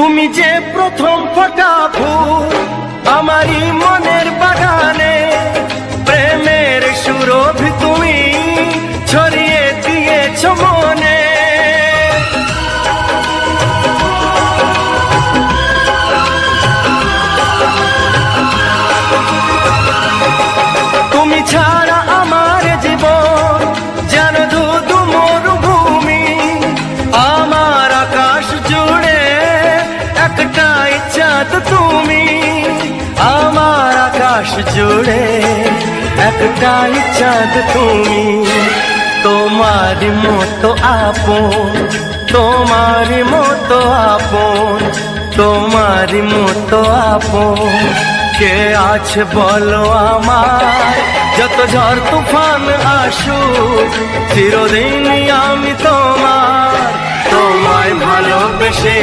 তুমি যে প্রথম ফোটা ফুল আমারই মনের বাগানে, প্রেমের সুরভি তুমি ছড়িয়ে দিয়েছ মনে। তুমি ছাড়া আমার জীবন যেন ধুধু মরুভূমি, আমার আকাশ জুড়ে একটাই চাঁদ তুমি, আমার আকাশ জুড়ে একটাই চাঁদ তুমি। তোমার মতো আপন, তোমার মতো আপন, তোমার মতো আপন কে আছে বলো আমার। যত ঝড় তুফান আসুক চিরদিনই আমি তোমার, তোমায় ভালোবেসে